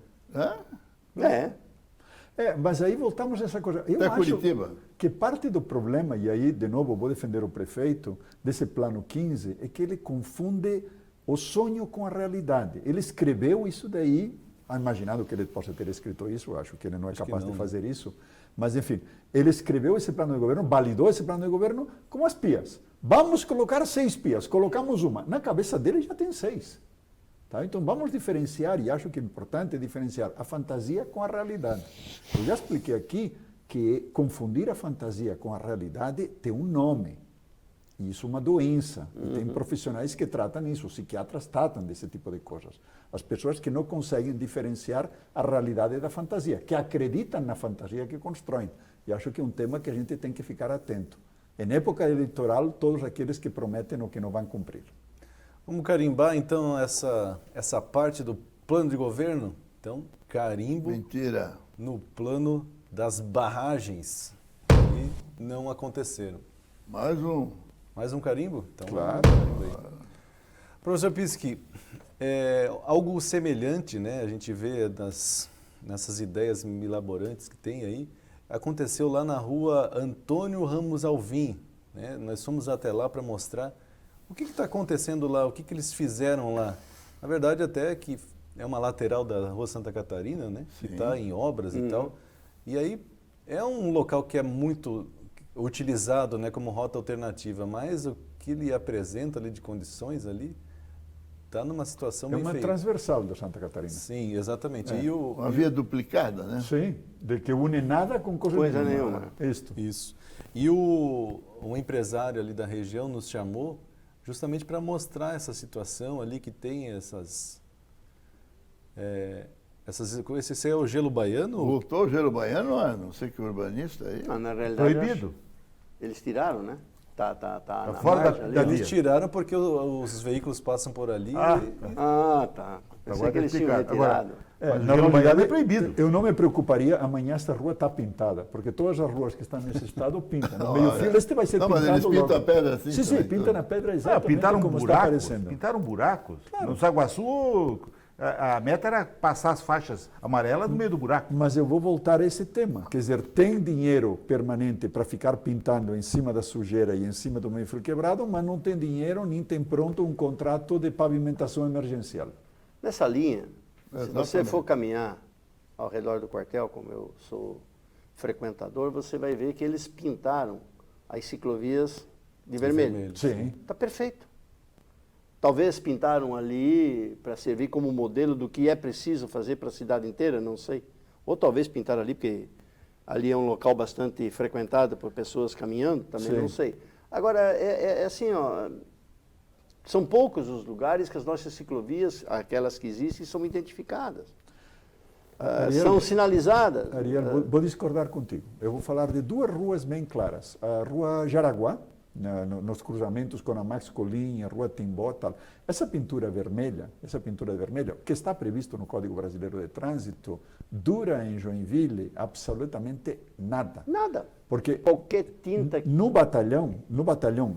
Mas aí voltamos a essa coisa. Eu Até acho Curitiba. que parte do problema, e aí de novo vou defender o prefeito, desse plano 15, é que ele confunde o sonho com a realidade. Ele escreveu isso daí, imaginando que ele possa ter escrito isso, eu acho que ele não é capaz de fazer isso, mas enfim, ele escreveu esse plano de governo, validou esse plano de governo com as pias. Vamos colocar 6 pias, colocamos uma. Na cabeça dele já tem 6. Tá? Então vamos diferenciar, e acho que é importante diferenciar a fantasia com a realidade. Eu já expliquei aqui que confundir a fantasia com a realidade tem um nome. E isso é uma doença. E tem profissionais que tratam isso, os psiquiatras tratam desse tipo de coisas. As pessoas que não conseguem diferenciar a realidade da fantasia, que acreditam na fantasia que constroem. E acho que é um tema que a gente tem que ficar atento. Em época eleitoral, todos aqueles que prometem o que não vão cumprir. Vamos carimbar, então, essa parte do plano de governo? Então, carimbo Mentira. no plano das barragens que não aconteceram. Mais um carimbo? Então, Claro. Professor Piski, algo semelhante, né? A gente vê nessas ideias milaborantes que tem aí, aconteceu lá na rua Antônio Ramos Alvim. Né? Nós fomos até lá para mostrar o que está acontecendo lá, o que eles fizeram lá. Na verdade, até que é uma lateral da rua Santa Catarina, né? Que está em obras e tal. E aí é um local que é muito utilizado, né, como rota alternativa, mas o que ele apresenta ali de condições ali está numa situação bem feia. É uma transversal da Santa Catarina. Sim, exatamente. Uma via duplicada, né? Sim, de que une nada com coisa nenhuma. Isso. E um empresário ali da região nos chamou justamente para mostrar essa situação ali que tem esse é o gelo baiano? Voltou o gelo baiano, não sei que urbanista aí. Não, na realidade, Proibido. Eles tiraram, né? Tá na fora margem ali. Eles tiraram porque os veículos passam por ali. Tá. Pensei Agora que eles tá tinham explicado. retirado. Mas na o gelo baiano realidade, é proibido. Eu não me preocuparia, amanhã esta rua está pintada, porque todas as ruas que estão nesse estado pintam. No meio-fio este vai ser Não, pintado mas eles pintam logo. a pedra assim. Sim, também, pinta na pedra exatamente Pintaram como está buracos. aparecendo. Pintaram buracos. No Saguaçu, a meta era passar as faixas amarelas no meio do buraco. Mas eu vou voltar a esse tema. Quer dizer, tem dinheiro permanente para ficar pintando em cima da sujeira e em cima do meio-fio quebrado, mas não tem dinheiro nem tem pronto um contrato de pavimentação emergencial. Nessa linha, se você Exatamente. for caminhar ao redor do quartel, como eu sou frequentador, você vai ver que eles pintaram as ciclovias de vermelho. Sim. Está perfeito. Talvez pintaram ali para servir como modelo do que é preciso fazer para a cidade inteira, não sei. Ou talvez pintaram ali porque ali é um local bastante frequentado por pessoas caminhando, também Sim. não sei. Agora, é assim, ó, são poucos os lugares que as nossas ciclovias, aquelas que existem, são identificadas. são sinalizadas. Ariel, vou discordar contigo. Eu vou falar de duas ruas bem claras. A Rua Jaraguá, nos cruzamentos com a Max Colim, a Rua Timbó, tal. Essa pintura vermelha, que está previsto no Código Brasileiro de Trânsito, dura em Joinville absolutamente nada. Nada. Porque qualquer tinta no batalhão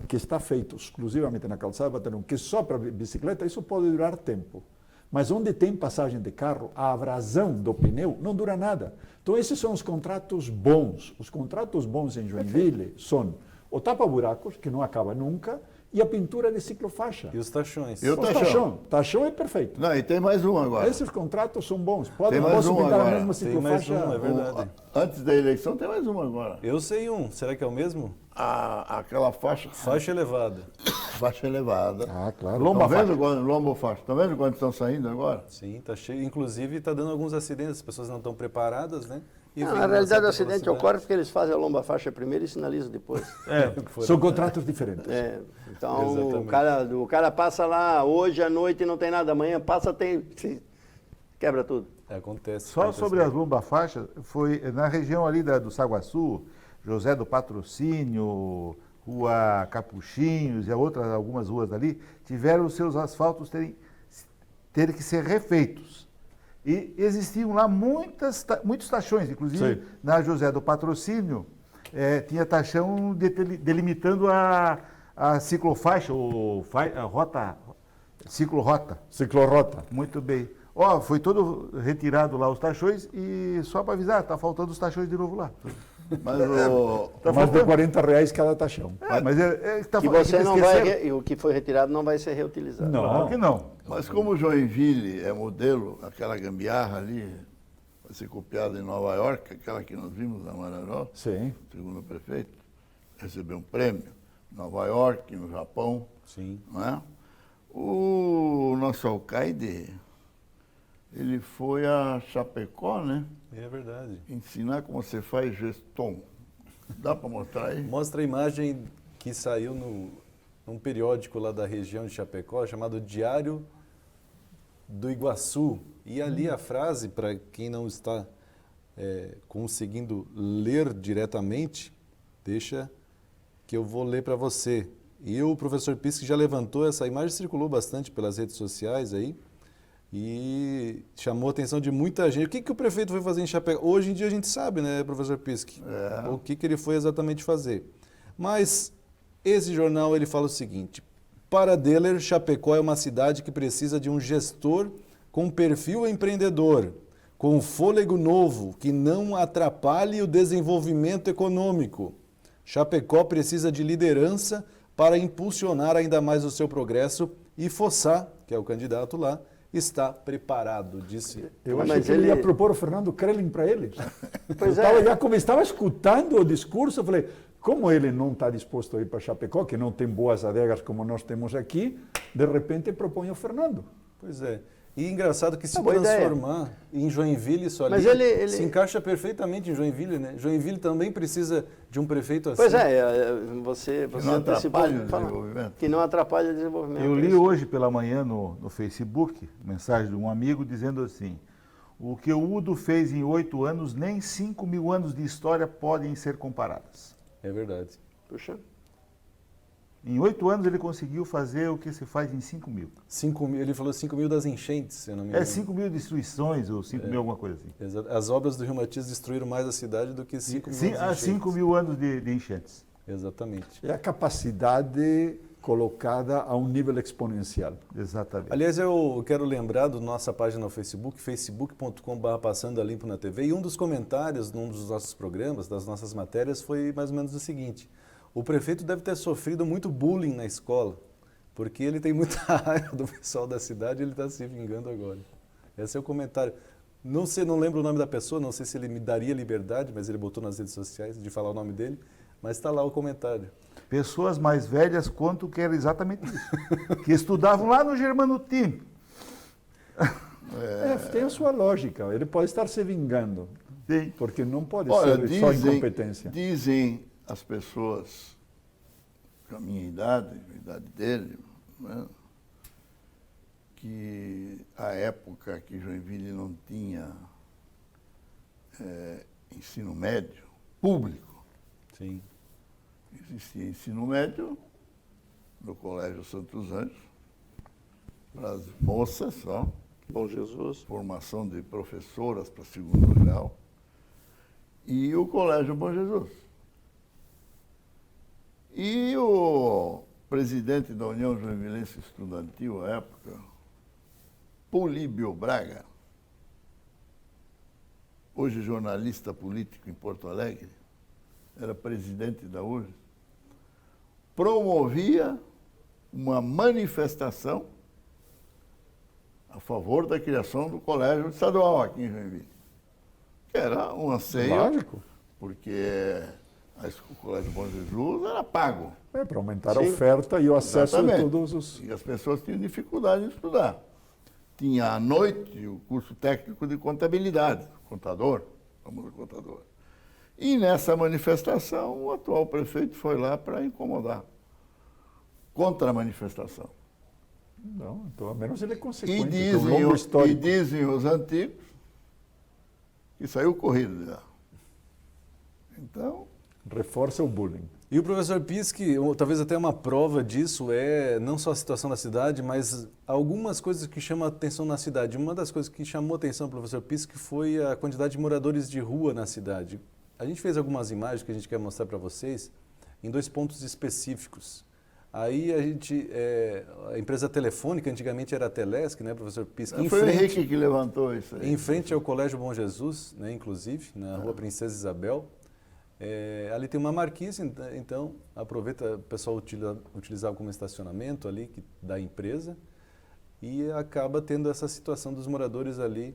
que está feito exclusivamente na calçada do batalhão, que só para bicicleta, isso pode durar tempo. Mas onde tem passagem de carro, a abrasão do pneu não dura nada. Então esses são os contratos bons. Os contratos bons em Joinville são o tapa-buracos, que não acaba nunca, e a pintura de ciclofaixa. E os tachões. E o tachão. Tachão é perfeito. Não, e tem mais um agora. Esses contratos são bons. Tem mais Posso um pintar agora. a mesma Tem mais ciclofaixa. um, é verdade. Antes da eleição tem mais um agora. Eu sei um. Será que é o mesmo? Aquela faixa elevada. faixa elevada. Ah, claro. Estão vendo lomba faixa? Estão vendo quando estão saindo agora? Sim, tá cheio. Inclusive está dando alguns acidentes. As pessoas não estão preparadas, né? E Não, vem na uma realidade, o certa acidente velocidade. ocorre porque eles fazem a lomba faixa primeiro e sinalizam depois. São contratos diferentes. Então, Exatamente. o cara passa lá hoje à noite e não tem nada, amanhã passa, quebra tudo. Acontece. Só sobre as lomba-faixas, foi na região ali do Saguaçu, José do Patrocínio, Rua Capuchinhos e algumas ruas ali, tiveram os seus asfaltos terem que ser refeitos. E existiam lá muitos tachões, inclusive Sim. na José do Patrocínio, tinha tachão delimitando a ciclofaixa, a rota, ciclorrota. Ciclorrota. Muito bem. Foi todo retirado lá os tachões e só para avisar, está faltando os tachões de novo lá. Mas Mais de R$40 cada tachão. Que você não vai, o que foi retirado não vai ser reutilizado. Não. Claro que não. Mas como Joinville é modelo, aquela gambiarra ali vai ser copiada em Nova York, aquela que nós vimos na Mararó, Sim. segundo o prefeito, recebeu um prêmio em Nova York, no Japão. Sim. Não é? O nosso alcaide, ele foi a Chapecó, né? É verdade. Ensinar como você faz gestão. Dá para mostrar aí? Mostra a imagem que saiu num periódico lá da região de Chapecó, chamado Diário do Iguaçu. E ali a frase, para quem não está conseguindo ler diretamente, deixa que eu vou ler para você. E o professor Pisque já levantou essa imagem, circulou bastante pelas redes sociais aí, e chamou a atenção de muita gente. O que o prefeito foi fazer em Chapecó? Hoje em dia a gente sabe, né, professor Pisque? O que ele foi exatamente fazer. Mas esse jornal ele fala o seguinte: para Deller, Chapecó é uma cidade que precisa de um gestor com perfil empreendedor, com fôlego novo, que não atrapalhe o desenvolvimento econômico. Chapecó precisa de liderança para impulsionar ainda mais o seu progresso e Fossá, que é o candidato lá, está preparado, disse. Eu acho que ele ia propor o Fernando Krelin para ele. Como estava escutando o discurso, eu falei, como ele não está disposto a ir para Chapecó, que não tem boas adegas como nós temos aqui, de repente propõe o Fernando. Pois é. E engraçado que se transformar em Joinville, isso ali se encaixa perfeitamente em Joinville, né? Joinville também precisa de um prefeito assim. Pois você antecipou que não atrapalha o desenvolvimento. Eu li hoje pela manhã no Facebook, mensagem de um amigo dizendo assim: o que o Udo fez em 8 anos, nem 5.000 anos de história podem ser comparadas. É verdade. Puxa. Em 8 anos ele conseguiu fazer o que se faz em 5.000. 5.000, ele falou 5.000 das enchentes, se eu não me engano. 5.000 destruições ou 5.000 alguma coisa assim. Exato. As obras do Rio Matias destruíram mais a cidade do que 5.000 anos de 5.000 anos de enchentes. Exatamente. É a capacidade colocada a um nível exponencial. Exatamente. Aliás, eu quero lembrar da nossa página no Facebook, facebook.com/passando a limpo na TV, e um dos comentários num dos nossos programas, das nossas matérias, foi mais ou menos o seguinte: o prefeito deve ter sofrido muito bullying na escola, porque ele tem muita raiva do pessoal da cidade e ele está se vingando agora. Esse é o comentário. Não sei, não lembro o nome da pessoa, não sei se ele me daria liberdade, mas ele botou nas redes sociais de falar o nome dele, mas está lá o comentário. Pessoas mais velhas contam que era exatamente isso. Que estudavam lá no Germanutim. Tem a sua lógica, ele pode estar se vingando, porque não pode ser só incompetência. Dizem as pessoas com a minha idade, a idade dele, né, que a época que Joinville não tinha ensino médio público. Sim. Existia ensino médio no Colégio Santos Anjos, para as moças só. Bom Jesus. Formação de professoras para segundo grau. E o Colégio Bom Jesus. E o presidente da União Joinvilense Estudantil, à época, Políbio Braga, hoje jornalista político em Porto Alegre, era presidente da URGS, promovia uma manifestação a favor da criação do colégio estadual aqui em Joinville. Que era um anseio, Lógico. porque o Colégio Bom Jesus era pago. Para aumentar a oferta e o acesso Exatamente. de todos os... E as pessoas tinham dificuldade em estudar. Tinha à noite o curso técnico de contabilidade, contador, famoso contador. E nessa manifestação, o atual prefeito foi lá para incomodar, contra a manifestação. Não, então, ao menos ele é E consequente, tem um dizem, longo e histórico. dizem os antigos que saiu corrido já. Então, Reforça o bullying. E o professor Pischke, talvez até uma prova disso é não só a situação da cidade, mas algumas coisas que chamam a atenção na cidade. Uma das coisas que chamou a atenção do professor Pischke foi a quantidade de moradores de rua na cidade. A gente fez algumas imagens que a gente quer mostrar para vocês em 2 pontos específicos. Aí a empresa telefônica, antigamente era a Telesc, né, professor Pischke? foi o Henrique que levantou isso aí. Em frente ao Colégio Bom Jesus, né, inclusive, na Rua Princesa Isabel. Ali tem uma marquise, então aproveita o pessoal utilizar como estacionamento ali da empresa e acaba tendo essa situação dos moradores ali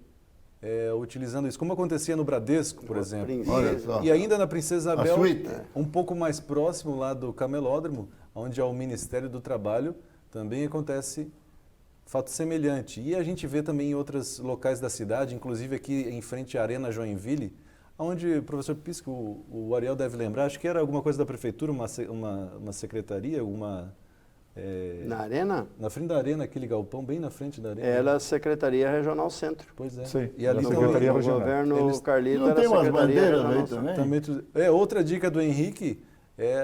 utilizando isso, como acontecia no Bradesco, por exemplo. Olha só. E ainda na Princesa Isabel, suíte. um pouco mais próximo lá do Camelódromo, onde há o Ministério do Trabalho, também acontece fato semelhante. E a gente vê também em outros locais da cidade, inclusive aqui em frente à Arena Joinville, onde o professor Pischke, o Ariel deve lembrar, acho que era alguma coisa da prefeitura, uma secretaria, Na Arena? na frente da Arena, aquele galpão bem na frente da Arena. Era a Secretaria Regional Centro. Pois é. Sim, E ali da também- Secretaria No Regional. governo Eles- Carlito Não era tem a umas Secretaria bandeiras Regional aí Centro. também? Outra dica do Henrique,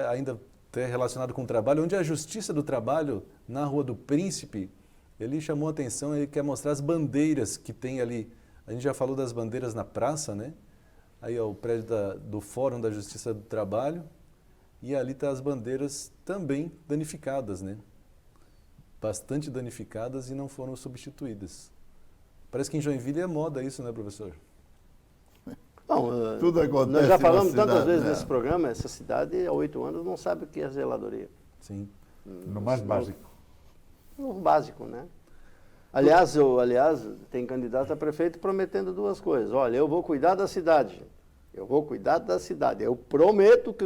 ainda até relacionado com o trabalho, onde a Justiça do Trabalho, na Rua do Príncipe, ele chamou a atenção, ele quer mostrar as bandeiras que tem ali. A gente já falou das bandeiras na praça, né? Aí ó, o prédio do Fórum da Justiça do Trabalho, e ali tá as bandeiras também danificadas, né? Bastante danificadas e não foram substituídas. Parece que em Joinville é moda isso, né, professor? Bom, Tudo acontece nós já na falamos tantas cidade, vezes né? nesse programa, essa cidade há 8 anos não sabe o que é zeladoria. Sim. No mais básico. No básico, né? Aliás, tem candidato a prefeito prometendo 2 coisas. Olha, eu vou cuidar da cidade, gente. Eu vou cuidar da cidade. Eu prometo que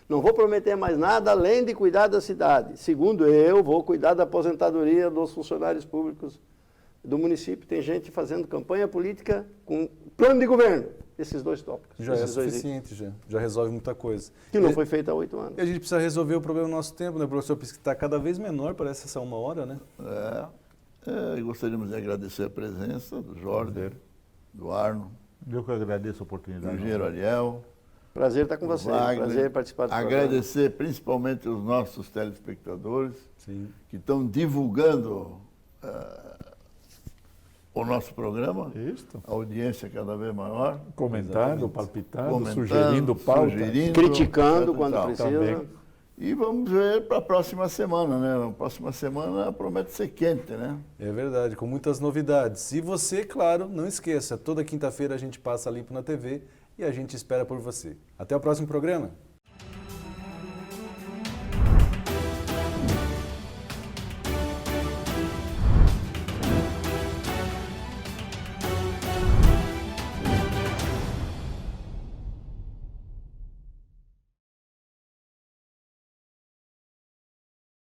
não vou prometer mais nada além de cuidar da cidade. Segundo, eu vou cuidar da aposentadoria dos funcionários públicos do município. Tem gente fazendo campanha política com plano de governo. Esses 2 tópicos. Já é esses 2 itens. suficiente, já resolve muita coisa. Que não foi feito há 8 anos. E a gente precisa resolver o problema do nosso tempo, né, professor? Porque está cada vez menor, parece essa 1 hora, né? Gostaríamos de agradecer a presença do Jorge, do Arno, Eu que agradeço a do oportunidade. engenheiro Ariel, Prazer estar com do você. Wagner. Prazer participar do programa. Agradecer principalmente os nossos telespectadores Sim. que estão divulgando o nosso programa. Isto. A audiência cada vez maior. Comentando, palpitando, Comentando, sugerindo pauta. sugerindo, Criticando etc. quando tal. precisa. Também. E vamos ver para a próxima semana, né? A próxima semana promete ser quente, né? É verdade, com muitas novidades. E você, claro, não esqueça, toda quinta-feira a gente passa Limpo na TV e a gente espera por você. Até o próximo programa.